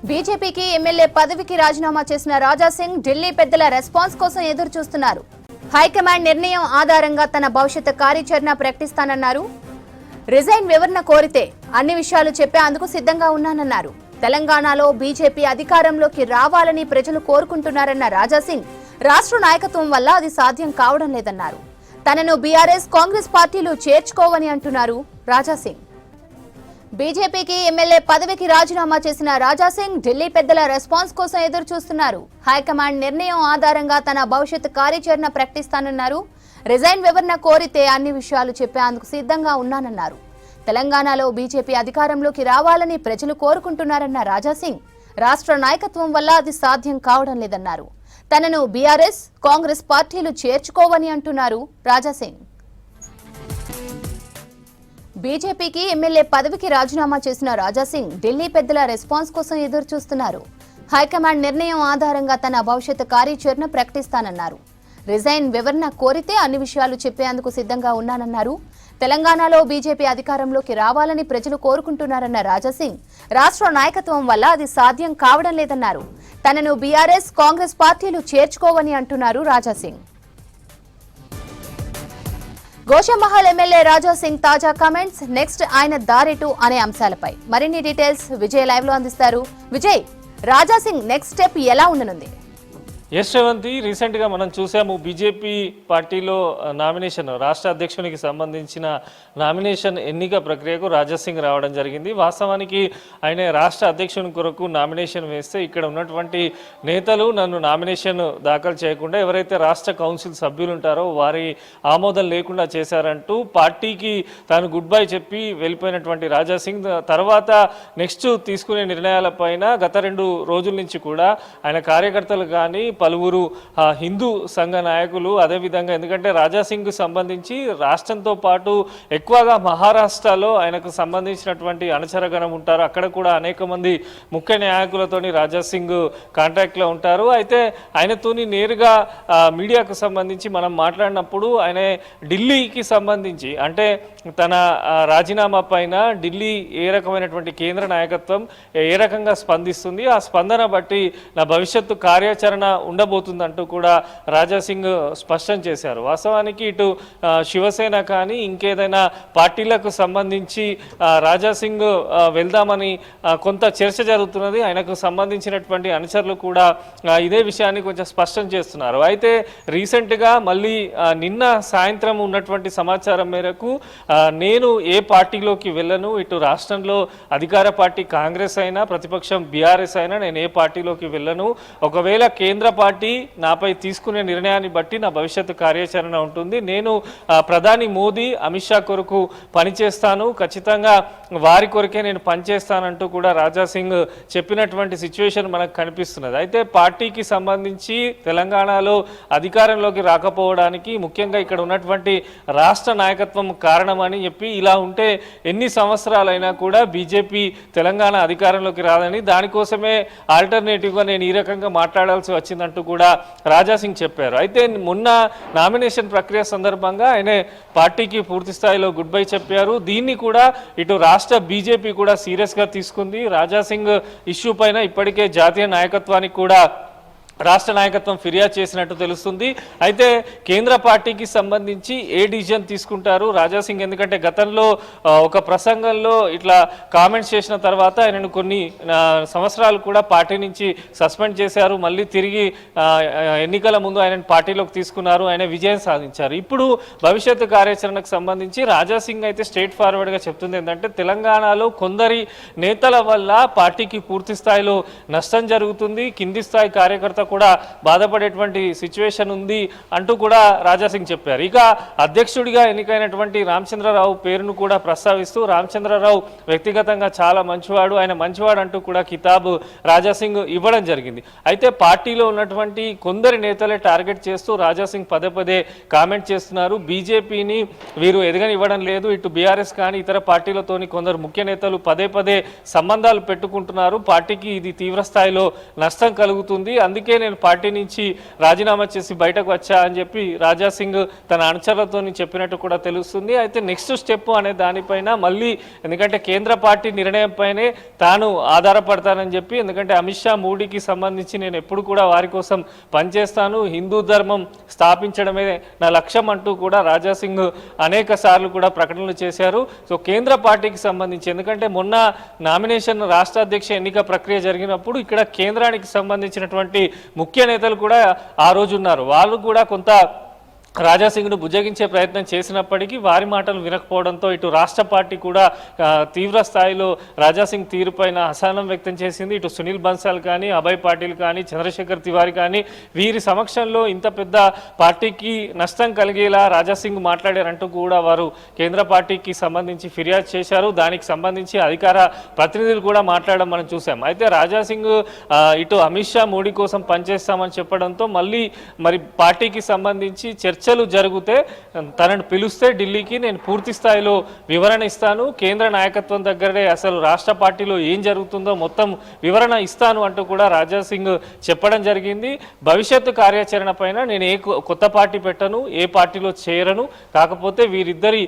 బీజేపీకి ఎమ్మెల్యే పదవికి రాజీనామా చేసిన రాజా సింగ్ ఢిల్లీ పెద్దల రెస్పాన్స్ కోసం ఎదురు చూస్తున్నారు. హైకమాండ్ నిర్ణయం ఆధారంగా తన భవిష్యత్ కార్యాచరణ ప్రకటిస్తానన్నారు. రిజైన్ వివరణ కోరితే అన్ని విషయాలు చెప్పేందుకు సిద్ధంగా ఉన్నానన్నారు. తెలంగాణలో బీజేపీ అధికారంలోకి రావాలని ప్రజలు కోరుకుంటున్నారన్న రాజా సింగ్ రాష్ట్ర నాయకత్వం వల్ల అది సాధ్యం కావడం లేదన్నారు. తనను బీఆర్ఎస్ కాంగ్రెస్ పార్టీలు చేర్చుకోవని అంటున్నారు రాజా సింగ్. బీజేపీకి ఎమ్మెల్యే పదవికి రాజీనామా చేసిన రాజా సింగ్ ఢిల్లీ పెద్దల రెస్పాన్స్ కోసం ఎదురు చూస్తున్నారు. హైకమాండ్ నిర్ణయం ఆధారంగా తన భవిష్యత్ కార్యాచరణ ప్రకటిస్తానన్నారు. రిజైన్ వివరణ కోరితే అన్ని విషయాలు చెప్పేందుకు సిద్ధంగా ఉన్నానన్నారు. తెలంగాణలో బీజేపీ అధికారంలోకి రావాలని ప్రజలు కోరుకుంటున్నారన్న రాజా సింగ్ రాష్ట్ర నాయకత్వం వల్ల అది సాధ్యం కావడం లేదన్నారు. తనను బీఆర్ఎస్ కాంగ్రెస్ పార్టీలు చేర్చుకోవని అంటున్నారు రాజా సింగ్. బీజేపీకి ఎమ్మెల్యే పదవికి రాజీనామా చేసిన రాజా సింగ్ ఢిల్లీ పెద్దల రెస్పాన్స్ కోసం ఎదురు చూస్తున్నారు. హైకమాండ్ నిర్ణయం ఆధారంగా తన భవిష్యత్ కార్యాచరణ ప్రకటిస్తానన్నారు. రిజైన్ వివరణ కోరితే అన్ని విషయాలు చెప్పేందుకు సిద్ధంగా ఉన్నానన్నారు. తెలంగాణలో బీజేపీ అధికారంలోకి రావాలని ప్రజలు కోరుకుంటున్నారన్న రాజా సింగ్ రాష్ట్ర నాయకత్వం వల్ల అది సాధ్యం కావడం లేదన్నారు. తనను బీఆర్ఎస్ కాంగ్రెస్ పార్టీలు చేర్చుకోవని అంటున్నారు రాజా సింగ్. గోషామహల్ ఎమ్మెల్యే రాజా సింగ్ తాజా కామెంట్స్. నెక్స్ట్ ఆయన దారెటు అనే అంశాలపై మరిన్ని డీటెయిల్స్ విజయ్ లైవ్ లో అందిస్తారు. విజయ్, రాజా సింగ్ నెక్స్ట్ స్టెప్ ఎలా ఉండనుంది? ఎస్ రేవంతి, రీసెంట్గా మనం చూసాము బీజేపీ పార్టీలో నామినేషన్ రాష్ట్ర అధ్యక్షునికి సంబంధించిన నామినేషన్ ఎన్నిక ప్రక్రియకు రాజా సింగ్ రావడం జరిగింది. వాస్తవానికి ఆయన రాష్ట్ర అధ్యక్షుని కొరకు నామినేషన్ వేస్తే ఇక్కడ ఉన్నటువంటి నేతలు నన్ను నామినేషన్ దాఖలు చేయకుండా ఎవరైతే రాష్ట్ర కౌన్సిల్ సభ్యులు ఉంటారో వారి ఆమోదం లేకుండా చేశారంటూ పార్టీకి తాను గుడ్ బై చెప్పి వెళ్ళిపోయినటువంటి రాజా సింగ్ తర్వాత నెక్స్ట్ తీసుకునే నిర్ణయాలపైన గత 2 రోజుల నుంచి కూడా ఆయన కార్యకర్తలు కానీ పలువురు హిందూ సంఘ నాయకులు అదేవిధంగా ఎందుకంటే రాజా సింగ్ సంబంధించి రాష్ట్రంతో పాటు ఎక్కువగా మహారాష్ట్రలో ఆయనకు సంబంధించినటువంటి అనుచరగణం ఉంటారు. అక్కడ కూడా అనేక మంది ముఖ్య నాయకులతోని రాజా సింగ్ కాంటాక్ట్లో ఉంటారు. అయితే ఆయనతోని నేరుగా మీడియాకు సంబంధించి మనం మాట్లాడినప్పుడు ఆయన ఢిల్లీకి సంబంధించి అంటే తన రాజీనామా పైన ఢిల్లీ ఏ రకమైనటువంటి కేంద్ర నాయకత్వం ఏ రకంగా స్పందిస్తుంది, ఆ స్పందన బట్టి నా భవిష్యత్తు కార్యాచరణ ఉండబోతుందంటూ కూడా రాజా సింగ్ స్పష్టం చేశారు. వాస్తవానికి ఇటు శివసేన కానీ ఇంకేదైనా పార్టీలకు సంబంధించి రాజా సింగ్ వెళ్దామని కొంత చర్చ జరుగుతున్నది. ఆయనకు సంబంధించినటువంటి అనుచరులు కూడా ఇదే విషయాన్ని కొంచెం స్పష్టం చేస్తున్నారు. అయితే రీసెంట్గా మళ్ళీ నిన్న సాయంత్రం ఉన్నటువంటి సమాచారం మేరకు నేను ఏ పార్టీలోకి వెళ్ళను, ఇటు రాష్ట్రంలో అధికార పార్టీ కాంగ్రెస్ అయినా ప్రతిపక్షం బీఆర్ఎస్ అయినా నేను ఏ పార్టీలోకి వెళ్ళను. ఒకవేళ కేంద్ర పార్టీ నాపై తీసుకునే నిర్ణయాన్ని బట్టి నా భవిష్యత్తు కార్యాచరణ ఉంటుంది. నేను ప్రధాని మోదీ అమిత్ షా కొరకు పనిచేస్తాను, ఖచ్చితంగా వారి కొరకే నేను పనిచేస్తానంటూ కూడా రాజా సింగ్ చెప్పినటువంటి సిచ్యువేషన్ మనకు కనిపిస్తున్నది. అయితే పార్టీకి సంబంధించి తెలంగాణలో అధికారంలోకి రాకపోవడానికి ముఖ్యంగా ఇక్కడ ఉన్నటువంటి రాష్ట్ర నాయకత్వం కారణమని చెప్పి ఇలా ఉంటే ఎన్ని సంవత్సరాలైనా కూడా బీజేపీ తెలంగాణ అధికారంలోకి రాదని దానికోసమే ఆల్టర్నేటివ్గా నేను ఈ రకంగా మాట్లాడాల్సి వచ్చిందంటూ కూడా రాజా సింగ్ చెప్పారు. అయితే మొన్న నామినేషన్ ప్రక్రియ సందర్భంగా ఆయన పార్టీకి పూర్తి స్థాయిలో గుడ్ బై చెప్పారు. దీన్ని కూడా ఇటు రాష్ట్ర బీజేపీ కూడా సీరియస్గా తీసుకుంది. రాజా సింగ్ ఇష్యూ పైన ఇప్పటికే జాతీయ నాయకత్వానికి కూడా రాష్ట్ర నాయకత్వం ఫిర్యాదు చేసినట్టు తెలుస్తుంది. అయితే కేంద్ర పార్టీకి సంబంధించి ఏ డిసిజన్ తీసుకుంటారు రాజా సింగ్, ఎందుకంటే గతంలో ఒక ప్రసంగంలో ఇట్లా కామెంట్స్ చేసిన తర్వాత ఆయనను కొన్ని సంవత్సరాలు కూడా పార్టీ నుంచి సస్పెండ్ చేశారు. మళ్ళీ తిరిగి ఎన్నికల ముందు ఆయనను పార్టీలోకి తీసుకున్నారు, ఆయన విజయం సాధించారు. ఇప్పుడు భవిష్యత్తు కార్యాచరణకు సంబంధించి రాజా సింగ్ అయితే స్ట్రైట్ ఫార్వర్డ్గా చెప్తుంది ఏంటంటే తెలంగాణలో కొందరి నేతల వల్ల పార్టీకి పూర్తి స్థాయిలో నష్టం జరుగుతుంది, కింది స్థాయి కార్యకర్త కూడా బాధపడేటువంటి సిచ్యువేషన్ ఉంది అంటూ కూడా రాజా సింగ్ చెప్పారు. ఇక అధ్యక్షుడిగా ఎన్నికైనటువంటి రామచంద్రరావు పేరును కూడా ప్రస్తావిస్తూ రామచంద్రరావు వ్యక్తిగతంగా చాలా మంచివాడు, ఆయన మంచివాడు అంటూ కూడా కితాబు రాజా సింగ్ ఇవ్వడం జరిగింది. అయితే పార్టీలో ఉన్నటువంటి కొందరి నేతలే టార్గెట్ చేస్తూ రాజా సింగ్ పదే పదే కామెంట్ చేస్తున్నారు. బీజేపీని వీరు ఎదగనివ్వడం లేదు, ఇటు బీఆర్ఎస్ కానీ ఇతర పార్టీలతోని కొందరు ముఖ్య నేతలు పదే పదే సంబంధాలు పెట్టుకుంటున్నారు, పార్టీకి ఇది తీవ్ర స్థాయిలో నష్టం కలుగుతుంది, అందుకే నేను పార్టీ నుంచి రాజీనామా చేసి బయటకు వచ్చా అని చెప్పి రాజా సింగ్ తన అనుచరులతో చెప్పినట్టు కూడా తెలుస్తుంది. అయితే నెక్స్ట్ స్టెప్ అనే దానిపైన మళ్ళీ ఎందుకంటే కేంద్ర పార్టీ నిర్ణయంపైనే తాను ఆధారపడతానని చెప్పి, ఎందుకంటే అమిత్ షా మోడీకి సంబంధించి నేను ఎప్పుడు కూడా వారి కోసం పనిచేస్తాను, హిందూ ధర్మం స్థాపించడమే నా లక్ష్యం అంటూ కూడా రాజా సింగ్ అనేక సార్లు కూడా ప్రకటనలు చేశారు. సో కేంద్ర పార్టీకి సంబంధించి ఎందుకంటే మొన్న నామినేషన్ రాష్ట్ర అధ్యక్ష ఎన్నిక ప్రక్రియ జరిగినప్పుడు ఇక్కడ కేంద్రానికి సంబంధించినటువంటి ముఖ్య నేతలు కూడా ఆ రోజు ఉన్నారు. వాళ్ళు కూడా కొంత రాజాసింగ్ను బుజ్జగించే ప్రయత్నం చేసినప్పటికీ వారి మాటలు వినకపోవడంతో ఇటు రాష్ట్ర పార్టీ కూడా తీవ్ర స్థాయిలో రాజాసింగ్ తీరుపైన అసహనం వ్యక్తం చేసింది. ఇటు సునీల్ బన్సాల్ కానీ, అభయ్ పాటిల్ కానీ, చంద్రశేఖర్ తివారీ కానీ వీరి సమక్షంలో ఇంత పెద్ద పార్టీకి నష్టం కలిగేలా రాజాసింగ్ మాట్లాడారంటూ కూడా వారు కేంద్ర పార్టీకి సంబంధించి ఫిర్యాదు చేశారు. దానికి సంబంధించి అధికార ప్రతినిధులు కూడా మాట్లాడడం మనం చూసాం. అయితే రాజాసింగ్ ఇటు అమిత్ షా మోడీ కోసం పనిచేస్తామని చెప్పడంతో మళ్ళీ మరి పార్టీకి సంబంధించి చర్చలు జరిగితే తనను పిలిస్తే ఢిల్లీకి నేను పూర్తి స్థాయిలో వివరణ ఇస్తాను, కేంద్ర నాయకత్వం దగ్గరే అసలు రాష్ట్ర పార్టీలో ఏం జరుగుతుందో మొత్తం వివరణ ఇస్తాను అంటూ కూడా రాజా సింగ్ చెప్పడం జరిగింది. భవిష్యత్తు కార్యాచరణ పైన నేను ఏ కొత్త పార్టీ పెట్టను, ఏ పార్టీలో చేరను, కాకపోతే వీరిద్దరి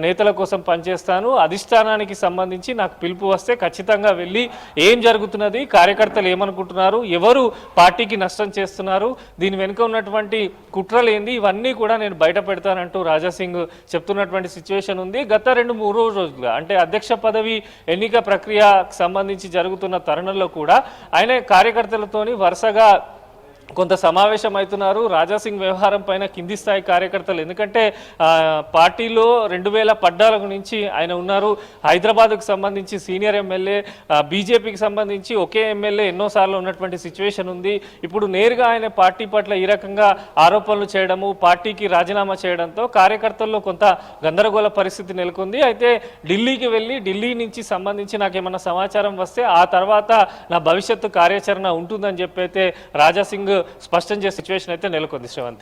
నేతల కోసం పనిచేస్తాను, అధిష్టానానికి సంబంధించి నాకు పిలుపు వస్తే ఖచ్చితంగా వెళ్ళి ఏం జరుగుతున్నది, కార్యకర్తలు ఏమనుకుంటున్నారు, ఎవరు పార్టీకి నష్టం చేస్తున్నారు, దీని వెనుక ఉన్నటువంటి కుట్రలేంది, ఇవన్నీ కూడా నేను బయట పెడతానంటూ రాజా సింగ్ చెప్తున్నటువంటి సిచ్యువేషన్ ఉంది. గత 2-3 రోజులుగా అంటే అధ్యక్ష పదవి ఎన్నిక ప్రక్రియకు సంబంధించి జరుగుతున్న తరుణంలో కూడా ఆయన కార్యకర్తలతోని వరుసగా కొంత సమావేశం అవుతున్నారు. రాజాసింగ్ వ్యవహారం పైన కింది స్థాయి కార్యకర్తలు ఎందుకంటే పార్టీలో 2014 నుంచి ఆయన ఉన్నారు. హైదరాబాద్కు సంబంధించి సీనియర్ ఎమ్మెల్యే, బీజేపీకి సంబంధించి ఒకే ఎమ్మెల్యే ఎన్నోసార్లు ఉన్నటువంటి సిచ్యువేషన్ ఉంది. ఇప్పుడు నేరుగా ఆయన పార్టీ పట్ల ఈ రకంగా ఆరోపణలు చేయడము, పార్టీకి రాజీనామా చేయడంతో కార్యకర్తల్లో కొంత గందరగోళ పరిస్థితి నెలకొంది. అయితే ఢిల్లీకి వెళ్ళి ఢిల్లీ నుంచి సంబంధించి నాకేమన్నా సమాచారం వస్తే ఆ తర్వాత నా భవిష్యత్తు కార్యాచరణ ఉంటుందని చెప్పి అయితే రాజాసింగ్ స్పష్టం చేసే సిచ్యువేషన్ అయితే నెలకొంది. శ్రవంతి.